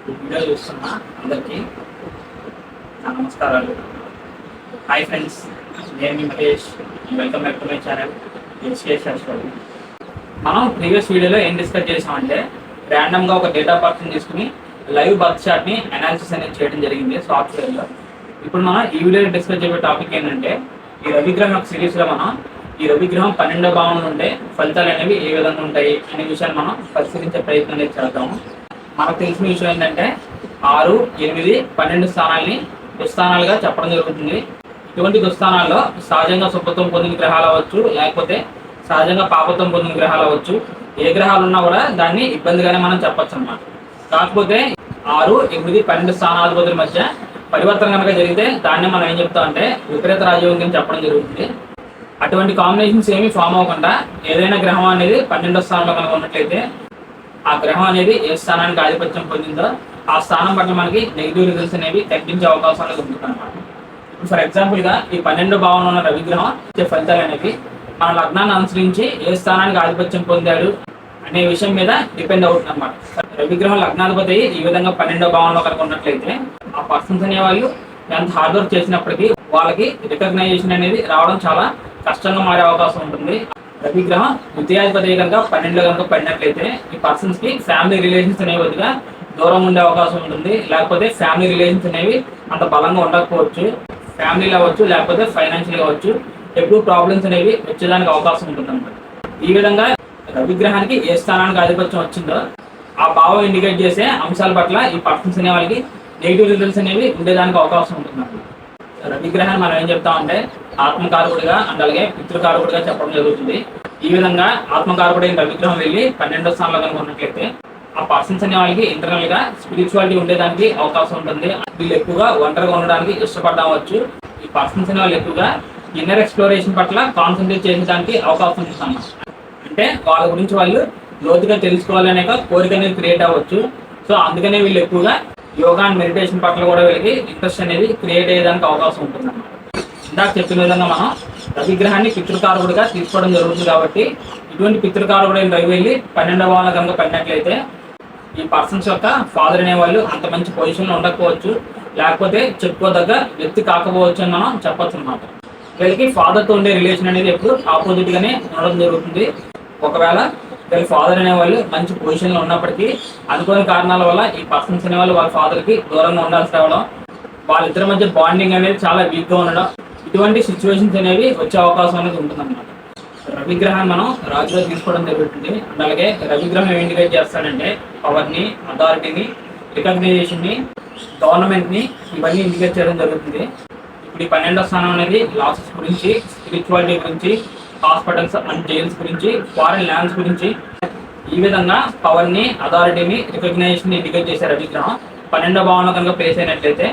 Video చూస్తున్న అందరికీ నా నమస్కారాలు. హాయ్ ఫ్రెండ్స్, నేను మీ Mahesh. Welcome back to my channel education శాస్త్రాలు. మనం ప్రీవియస్ వీడియోలో ఏం డిస్కస్ చేసామంటే ర్యాండమ్గా ఒక డేటా పర్సన్ తీసుకుని లైవ్ బర్త్ చార్ట్ని అనాలిసిస్ అనేది చేయడం జరిగింది సాఫ్ట్వేర్లో. ఇప్పుడు మనం ఈ వీడియోలో డిస్కస్ చేసే టాపిక్ ఏంటంటే ఈ రవిగ్రహం యొక్క సిరీస్లో మనం ఈ రవిగ్రహం 12వ భావంలో ఉంటే ఫలితాలు అనేవి ఏ విధంగా ఉంటాయి అనే విషయాన్ని మనం పరిశీలించే ప్రయత్నం అనేది చేద్దాము. మనకు తెలిసిన విషయం ఏంటంటే 6, 8, 12 స్థానాల్ని దుస్థానాలుగా చెప్పడం జరుగుతుంది. ఇటువంటి దుస్థానాల్లో సహజంగా శుభత్వం పొందిన గ్రహాలు అవ్వచ్చు, లేకపోతే సహజంగా పాపత్వం పొందిన గ్రహాలు అవ్వచ్చు. ఏ గ్రహాలు ఉన్నా కూడా దాన్ని ఇబ్బందిగానే మనం చెప్పచ్చు అన్నమాట. కాకపోతే 6, 8, 12 స్థానాధిపతుల మధ్య పరివర్తన కనుక జరిగితే దాన్ని మనం ఏం చెప్తాం అంటే విపరీత రాజయోగం చెప్పడం జరుగుతుంది. అటువంటి కాంబినేషన్స్ ఏమి ఫామ్ అవ్వకుండా ఏదైనా గ్రహం అనేది 12వ స్థానంలో కనుక ఉన్నట్లయితే ఆ గ్రహం అనేది ఏ స్థానానికి ఆధిపత్యం పొందిందో ఆ స్థానం పట్ల మనకి నెగిటివ్ రిజల్ట్స్ అనేవి తగ్గించే అవకాశం అనేది ఉంటుంది అనమాట. ఇప్పుడు ఫర్ ఎగ్జాంపుల్గా ఈ 12వ భావంలో ఉన్న రవిగ్రహం ఇచ్చే ఫలితాలు అనేవి మన లగ్నాన్ని అనుసరించి ఏ స్థానానికి ఆధిపత్యం పొందాడు అనే విషయం మీద డిపెండ్ అవుతుంది అనమాట. రవిగ్రహం లగ్నాధిపతి ఈ విధంగా 12వ భావంలో కనుక ఉన్నట్లయితే ఆ పర్సన్స్ అనే వాళ్ళు ఎంత హార్డ్ వర్క్ చేసినప్పటికీ వాళ్ళకి రికగ్నైజేషన్ అనేది రావడం చాలా కష్టంగా మారే అవకాశం ఉంటుంది. రవిగ్రహం ద్వితీయాధిపతి కనుక 12లో కనుక పడినట్లయితే ఈ పర్సన్స్ కి ఫ్యామిలీ రిలేషన్స్ అనేవి కొద్దిగా దూరం ఉండే అవకాశం ఉంటుంది. లేకపోతే ఫ్యామిలీ రిలేషన్స్ అనేవి అంత బలంగా ఉండకపోవచ్చు. ఫ్యామిలీలో అవ్వచ్చు, లేకపోతే ఫైనాన్షియల్ అవ్వచ్చు, ఎక్కువ ప్రాబ్లమ్స్ అనేవి వచ్చేదానికి అవకాశం ఉంటుంది అన్నమాట. ఈ విధంగా రవిగ్రహానికి ఏ స్థానానికి ఆధిపత్యం వచ్చిందో ఆ భావం ఇండికేట్ చేసే అంశాల పట్ల ఈ పర్సన్స్ అనే వాళ్ళకి నెగిటివ్ రిజల్ట్స్ అనేవి ఉండేదానికి అవకాశం ఉంటుంది. రవిగ్రహాన్ని మనం ఏం చెప్తామంటే ఆత్మకారకుడిగా అండ్ అలాగే పితృకారకుడిగా చెప్పడం జరుగుతుంది. ఈ విధంగా ఆత్మకారకుడైన రవిగ్రహం వెళ్ళి 12వ స్థానంలో కనుక ఉన్నట్లయితే ఆ పర్సన్స్ అనే వాళ్ళకి ఇంటర్నల్ గా స్పిరిచువాలిటీ ఉండేదానికి అవకాశం ఉంటుంది. వీళ్ళు ఎక్కువగా ఒంటరిగా ఉండడానికి ఇష్టపడవచ్చు. ఈ పర్సన్స్ అనే వాళ్ళు ఎక్కువగా ఇన్నర్ ఎక్స్ప్లోరేషన్ పట్ల కాన్సన్ట్రేట్ చేసేదానికి అవకాశం ఉంటుంది. అంటే వాళ్ళ గురించి వాళ్ళు లోతుగా తెలుసుకోవాలనే కోరిక అనేది క్రియేట్ అవ్వచ్చు. సో అందుకనే వీళ్ళు ఎక్కువగా యోగా అండ్ మెడిటేషన్ పట్ల కూడా వీళ్ళకి ఇంట్రెస్ట్ అనేది క్రియేట్ అయ్యేదానికి అవకాశం ఉంటుంది అన్నమాట. ఇందాక చెప్పిన విధంగా మనం రవిగ్రహాన్ని పితృకారకుడిగా తీసుకోవడం జరుగుతుంది. కాబట్టి ఇటువంటి పితృకారకుడైన రవి వెళ్ళి 12వ భావంలో కనుక పడినట్లయితే ఈ పర్సన్స్ యొక్క ఫాదర్ అనే వాళ్ళు అంత మంచి పొజిషన్లో ఉండకపోవచ్చు, లేకపోతే చెప్పుకోదగ్గ వ్యక్తి కాకపోవచ్చు అని మనం చెప్పచ్చు అన్నమాట. వీళ్ళకి ఫాదర్తో ఉండే రిలేషన్ అనేది ఎప్పుడు ఆపోజిట్ గానే ఉండడం జరుగుతుంది. ఒకవేళ వీళ్ళ ఫాదర్ అనే వాళ్ళు మంచి పొజిషన్లో ఉన్నప్పటికీ అనుకోని కారణాల వల్ల ఈ పర్సన్స్ అనే వాళ్ళు వాళ్ళ ఫాదర్కి దూరంగా ఉండాల్సి రావడం, వాళ్ళిద్దరి మధ్య బాండింగ్ అనేది చాలా వీక్గా ఉండడం, ఇటువంటి సిచ్యువేషన్స్ అనేవి వచ్చే అవకాశం అనేది ఉంటుందన్నమాట. రవిగ్రహాన్ని మనం రాజుగా తీసుకోవడం జరుగుతుంది. అలాగే రవిగ్రహం ఏం ఇండికేట్ చేస్తాడంటే పవర్ని, అథారిటీని, రికగ్నైజేషన్ని, గవర్నమెంట్ని ఇవన్నీ ఇండికేట్ చేయడం జరుగుతుంది. ఇప్పుడు ఈ 12వ స్థానం అనేది లాసెస్ గురించి, స్పిరిచువాలిటీ గురించి, హాస్పిటల్స్ అండ్ జైల్స్ గురించి, ఫారెన్ ల్యాండ్స్ గురించి, ఈ విధంగా పవర్ని, అథారిటీని, రికగ్నైజేషన్ ఇండికేట్ చేసే రవిగ్రహం 12వ భావంలో కనుక ప్లేస్ అయినట్లయితే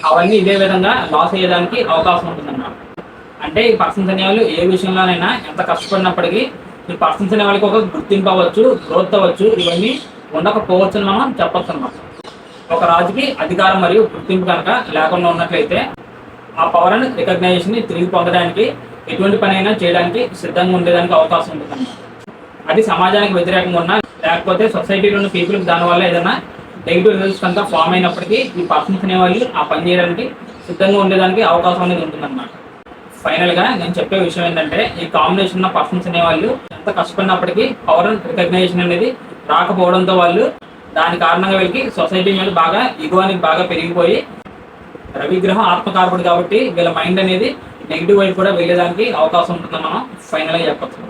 అవన్నీ ఇదే విధంగా లాస్ అయ్యేదానికి అవకాశం ఉంటుందన్నమాట. అంటే ఈ పర్సన్స్ అనే వాళ్ళు ఏ విషయంలోనైనా ఎంత కష్టపడినప్పటికీ ఈ పర్సన్స్ అనే వాళ్ళకి ఒక గుర్తింపు అవ్వచ్చు, గ్రోత్ అవ్వచ్చు, ఇవన్నీ ఉండకపోవచ్చు అని మనం చెప్పచ్చు అన్నమాట. ఒక రాజుకి అధికారం మరియు గుర్తింపు కనుక లేకుండా ఉన్నట్లయితే ఆ పవర్ అండ్ రికగ్నైజేషన్ తిరిగి పొందడానికి ఎటువంటి పని అయినా చేయడానికి సిద్ధంగా ఉండేదానికి అవకాశం ఉంటుందన్నమాట. అది సమాజానికి వ్యతిరేకంగా ఉన్నా, లేకపోతే సొసైటీలో ఉన్న పీపుల్కి దానివల్ల ఏదైనా నెగిటివ్ రిజల్ట్స్ కనుక ఫామ్ అయినప్పటికీ ఈ పర్సన్స్ అనే వాళ్ళు ఆ పని చేయడానికి సిద్ధంగా ఉండేదానికి అవకాశం అనేది ఉంటుందన్నమాట. ఫైనల్గా నేను చెప్పే విషయం ఏంటంటే ఈ కాంబినేషన్ ఉన్న పర్సన్స్ అనే వాళ్ళు ఎంత కష్టపడినప్పటికీ పవర్ అండ్ రికగ్నైజేషన్ అనేది రాకపోవడంతో వాళ్ళు దాని కారణంగా వీళ్ళకి సొసైటీ మీద బాగా ఈగో అనేది బాగా పెరిగిపోయి రవిగ్రహం ఆత్మకారకుడు కాబట్టి వీళ్ళ మైండ్ అనేది నెగిటివ్ వైపు కూడా వెళ్ళేదానికి అవకాశం ఉంటుందని మనం ఫైనల్గా చెప్పచ్చు.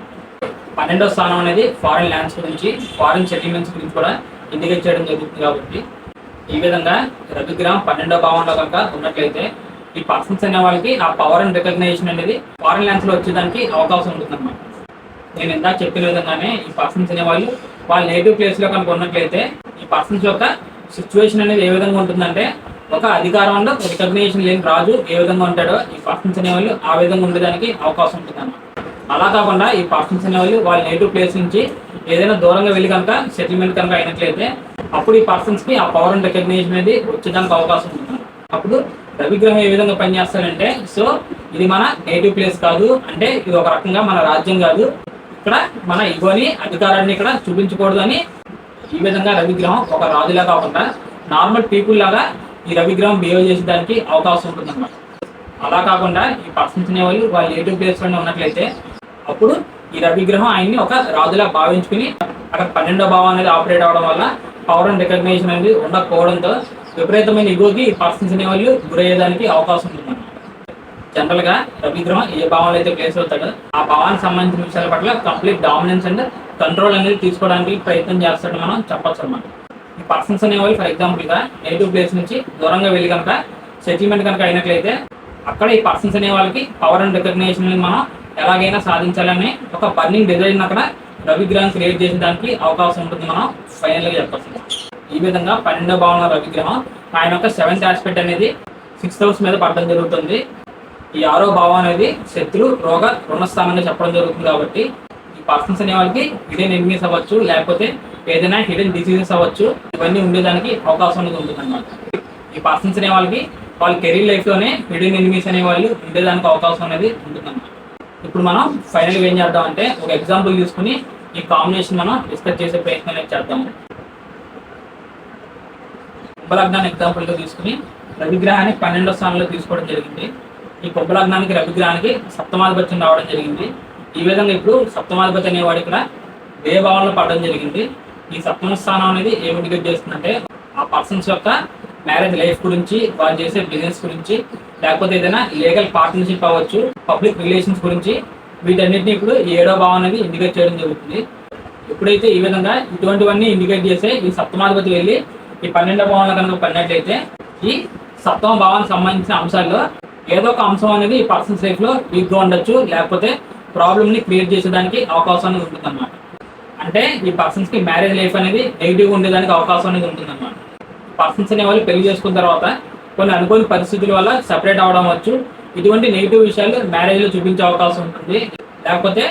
12వ స్థానం అనేది ఫారెన్ ల్యాండ్స్ గురించి, ఫారెన్ సెటిల్మెంట్స్ గురించి కూడా ఇండికేట్ చేయడం జరుగుతుంది. కాబట్టి ఈ విధంగా రవిగ్రహం 12వ భావంలో కనుక ఉన్నట్లయితే ఈ పర్సన్స్ అనే వాళ్ళకి ఆ పవర్ అండ్ రికగ్నైజేషన్ అనేది ఫారెన్ ల్యాండ్స్లో వచ్చేదానికి అవకాశం ఉంటుందన్నమాట. నేను ఇందాక చెప్పిన విధంగానే ఈ పర్సన్స్ అనే వాళ్ళు వాళ్ళ నేటివ్ ప్లేస్లో కనుక ఉన్నట్లయితే ఈ పర్సన్స్ యొక్క సిచ్యువేషన్ అనేది ఏ విధంగా ఉంటుందంటే ఒక అధికారంలో రికగ్నైజేషన్ లేని రాజు ఏ విధంగా ఉంటాడో ఈ పర్సన్స్ అనే వాళ్ళు ఆ విధంగా ఉండేదానికి అవకాశం ఉంటుందన్నమాట. అలా కాకుండా ఈ పర్సన్స్ అనే వాళ్ళు వాళ్ళ నేటివ్ ప్లేస్ నుంచి ఏదైనా దూరంగా వెళ్ళి కనుక సెటిల్మెంట్ కనుక అయినట్లయితే అప్పుడు ఈ పర్సన్స్కి ఆ పవర్ అండ్ రికగ్నైజేషన్ అనేది వచ్చేదానికి అవకాశం ఉంటుంది. అప్పుడు రవిగ్రహం ఏ విధంగా పనిచేస్తాడంటే సో ఇది మన నేటివ్ ప్లేస్ కాదు, అంటే ఇది ఒక రకంగా మన రాజ్యం కాదు, ఇక్కడ మన ఇగోని అధికారాన్ని ఇక్కడ చూపించకూడదు అని ఈ విధంగా రవిగ్రహం ఒక రాజులా కాకుండా నార్మల్ పీపుల్ లాగా ఈ రవిగ్రహం బిహేవ్ చేసేదానికి అవకాశం ఉంటుందన్నమాట. అలా కాకుండా ఈ పర్సన్స్ అనేవాళ్ళు వాళ్ళు నేటివ్ ప్లేస్ లోనే ఉన్నట్లయితే అప్పుడు ఈ రవిగ్రహం ఆయన్ని ఒక రాజులా భావించుకుని అక్కడ 12వ భావం అనేది ఆపరేట్ అవడం వల్ల పవర్ అండ్ రికగ్నిషన్ అనేది ఉండకపోవడంతో విపరీతమైన ఇగోకి ఈ పర్సన్స్ అనేవాళ్ళు గురయ్యేదానికి అవకాశం ఉంటుందన్నమాట. జనరల్ గా రవిగ్రహం ఏ భావంలో అయితే ప్లేస్ అవుతాడో ఆ భావానికి సంబంధించిన విషయాల పట్ల కంప్లీట్ డామినెన్స్ అండ్ కంట్రోల్ అనేది తీసుకోవడానికి ప్రయత్నం చేస్తాడని మనం చెప్పొచ్చు అన్నమాట. ఈ పర్సన్స్ అనేవాళ్ళు ఫర్ ఎగ్జాంపుల్ గా నేటివ్ ప్లేస్ నుంచి దూరంగా వెళ్ళి కనుక సెటిల్మెంట్ కనుక అయినట్లయితే అక్కడ ఈ పర్సన్స్ అనే వాళ్ళకి పవర్ అండ్ రికగ్నిషన్ మనం ఎలాగైనా సాధించాలని ఒక బర్నింగ్ డిజైన్ అక్కడ రవిగ్రహం క్రియేట్ చేసేదానికి అవకాశం ఉంటుంది మనం ఫైనల్గా చెప్పచ్చు. ఈ విధంగా 12వ భావంలో రవిగ్రహం ఆయన యొక్క 7th ఆస్పెక్ట్ అనేది 6th హౌస్ మీద పడడం జరుగుతుంది. ఈ 6వ భావం అనేది శత్రు రోగ రుణస్థానంగా చెప్పడం జరుగుతుంది. కాబట్టి ఈ పర్సన్స్ అనే వాళ్ళకి హిడెన్ ఎనిమీస్ అవ్వచ్చు, లేకపోతే ఏదైనా హిడెన్ డిసీజెస్ అవ్వచ్చు, ఇవన్నీ ఉండేదానికి అవకాశం అనేది ఉంటుంది అన్నమాట. ఈ పర్సన్స్ అనే వాళ్ళకి వాళ్ళ కెరీర్ లైఫ్ లోనే హిడెన్ ఎనిమీస్ అనే వాళ్ళు ఉండేదానికి అవకాశం అనేది ఉంటుందన్నమాట. ఇప్పుడు మనం ఫైనల్గా ఏం చేద్దాం అంటే ఒక ఎగ్జాంపుల్ తీసుకుని ఈ కాంబినేషన్ మనం డిస్కస్ చేసే ప్రయత్నం చేద్దాము. కుంభలగ్నాన్ని ఎగ్జాంపుల్గా తీసుకుని రవిగ్రహాన్ని 12వ స్థానంలో తీసుకోవడం జరిగింది. ఈ కుంభలగ్నానికి రవిగ్రహానికి సప్తమాధిపత్యం రావడం జరిగింది. ఈ విధంగా ఇప్పుడు సప్తమాధిపతి అనేవాడు ఇక్కడ ఏ భావంలో పడడం జరిగింది. ఈ సప్తమ స్థానం అనేది ఏమి ఇండికేట్ చేస్తుందంటే ఆ పర్సన్స్ యొక్క మ్యారేజ్ లైఫ్ గురించి, వాళ్ళు చేసే బిజినెస్ గురించి, లేకపోతే ఏదైనా లీగల్ పార్ట్నర్షిప్ అవ్వచ్చు, పబ్లిక్ రిలేషన్స్ గురించి, వీటన్నిటిని ఇప్పుడు 7వ భావం అనేది ఇండికేట్ చేయడం జరుగుతుంది. ఎప్పుడైతే ఈ విధంగా ఇటువంటివన్నీ ఇండికేట్ చేసే ఈ సప్తమాధిపతి వెళ్ళి ఈ 12వ భావంలో కనుక పడినట్లయితే ఈ సప్తమ భావానికి సంబంధించిన అంశాల్లో ఏదో ఒక అంశం అనేది ఈ పర్సన్స్ లైఫ్ లో వీక్ గా ఉండొచ్చు, లేకపోతే ప్రాబ్లమ్ ని క్రియేట్ చేసేదానికి అవకాశం అనేది ఉంటుంది అన్నమాట. అంటే ఈ పర్సన్స్ కి మ్యారేజ్ లైఫ్ అనేది నెగిటివ్ గా ఉండేదానికి అవకాశం అనేది ఉంటుంది అన్నమాట. పర్సన్స్ అనే వాళ్ళు పెళ్లి చేసుకున్న తర్వాత కొన్ని అనుకోని పరిస్థితుల వల్ల సెపరేట్ అవడం వచ్చు, ఇటువంటి నెగిటివ్ విషయాలు మ్యారేజ్ లో చూపించే అవకాశం ఉంటుంది. లేకపోతే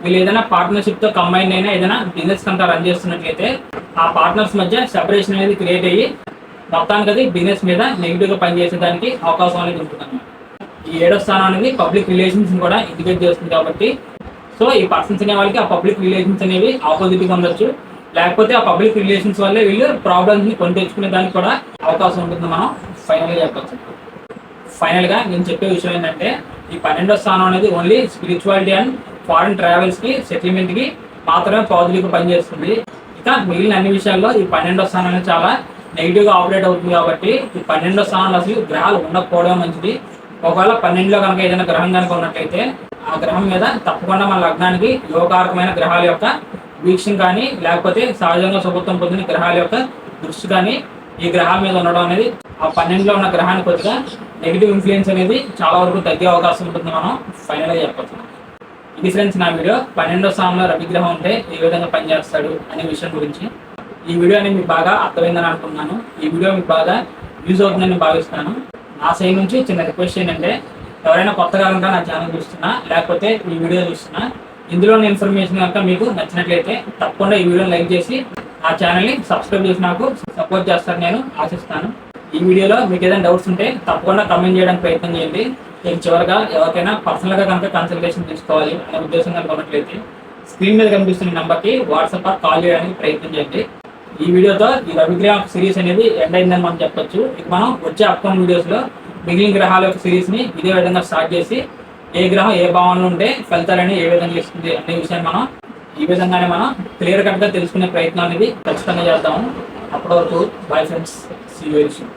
వీళ్ళు ఏదైనా పార్ట్నర్షిప్ తో కంబైన్ అయినా ఏదైనా బిజినెస్ కనుక రన్ చేస్తున్నట్లయితే ఆ పార్ట్నర్స్ మధ్య సెపరేషన్ అనేది క్రియేట్ అయ్యి మొత్తానికి అది బిజినెస్ మీద నెగిటివ్ గా పనిచేసేదానికి అవకాశం అనేది ఉంటుంది అన్నమాట. ఈ 7వ స్థానం అనేది పబ్లిక్ రిలేషన్స్ కూడా ఇండికేట్ చేస్తుంది. కాబట్టి సో ఈ పర్సన్స్ అనే వాళ్ళకి ఆ పబ్లిక్ రిలేషన్స్ అనేవి ఆపోజిట్ గా ఉండొచ్చు, లేకపోతే ఆ పబ్లిక్ రిలేషన్స్ వల్లే వీళ్ళు ప్రాబ్లమ్స్ ని కొని తెచ్చుకునే దానికి కూడా అవకాశం ఉంటుంది మనం ఫైనల్ గా చెప్పచ్చు. ఫైనల్ గా నేను చెప్పే విషయం ఏంటంటే ఈ 12వ స్థానం అనేది only spirituality and foreign travels కి, సెటిల్మెంట్ కి మాత్రమే పాజిటివ్ గా పనిచేస్తుంది. ఇక మిగిలిన అన్ని విషయాల్లో ఈ 12వ స్థానం అనేది చాలా నెగిటివ్ గా ఆపరేట్ అవుతుంది. కాబట్టి ఈ 12వ స్థానంలో అసలు గ్రహాలు ఉండకపోవడం మంచిది. ఒకవేళ 12లో కనుక ఏదైనా గ్రహం కనుక ఉన్నట్లయితే ఆ గ్రహం మీద తప్పకుండా మన లగ్నానికి యోగకారకమైన గ్రహాల యొక్క వీక్షణ కానీ, లేకపోతే సహజంగా శుభత్వం పొందిన గ్రహాల యొక్క దృష్టి కానీ ఈ గ్రహాల మీద ఉండడం అనేది ఆ 12లో ఉన్న గ్రహానికి కొద్దిగా నెగిటివ్ ఇన్ఫ్లుయెన్స్ అనేది చాలా వరకు తగ్గే అవకాశం ఉంటుంది మనం ఫైనల్గా చెప్పచ్చు. ఇది ఫ్రెండ్స్ నా వీడియో 12వ స్థానంలో రవిగ్రహం ఉంటే ఏ విధంగా పనిచేస్తాడు అనే విషయం గురించి. ఈ వీడియో అనేది మీకు బాగా అర్థమైందని అనుకున్నాను. ఈ వీడియో మీకు బాగా యూజ్ అవుతుందని భావిస్తాను. నా సైడ్ నుంచి చిన్న రిక్వెస్ట్ ఏంటంటే ఎవరైనా కొత్తగా కనుక నా ఛానల్ చూస్తున్నా, లేకపోతే ఈ వీడియో చూస్తున్నా, ఇందులోని ఇన్ఫర్మేషన్ కనుక మీకు నచ్చినట్లయితే తప్పకుండా ఈ వీడియోని లైక్ చేసి నా ఛానల్ని సబ్స్క్రైబ్ చేసి నాకు సపోర్ట్ చేస్తారని నేను ఆశిస్తాను. ఈ వీడియోలో మీకు ఏదైనా డౌట్స్ ఉంటే తప్పకుండా కమెంట్ చేయడానికి ప్రయత్నం చేయండి. నేను చివరిగా ఎవరికైనా పర్సనల్గా కనుక కన్సల్టేషన్ తీసుకోవాలి అనే ఉద్దేశం కనుక ఉన్నట్లయితే స్క్రీన్ మీద కనిపిస్తున్న నెంబర్కి వాట్సాప్ కాల్ చేయడానికి ప్రయత్నం చేయండి. ఈ వీడియోతో ఈ రవిగ్రహం సిరీస్ అనేది ఎండ్ అయిందని మనం చెప్పొచ్చు. ఇక మనం వచ్చే అప్కమింగ్ వీడియోస్లో మిగిలిన గ్రహాల యొక్క సిరీస్ని ఇదే విధంగా స్టార్ట్ చేసి ఏ గ్రహం ఏ భావనలో ఉంటే ఫలితాలని ఏ విధంగా ఇస్తుంది అనే విషయాన్ని మనం ఈ విధంగానే మనం క్లియర్ కట్గా తెలుసుకునే ప్రయత్నం అనేది ఖచ్చితంగా చేద్దాము. అప్పటి వరకు bye friends, see you very soon.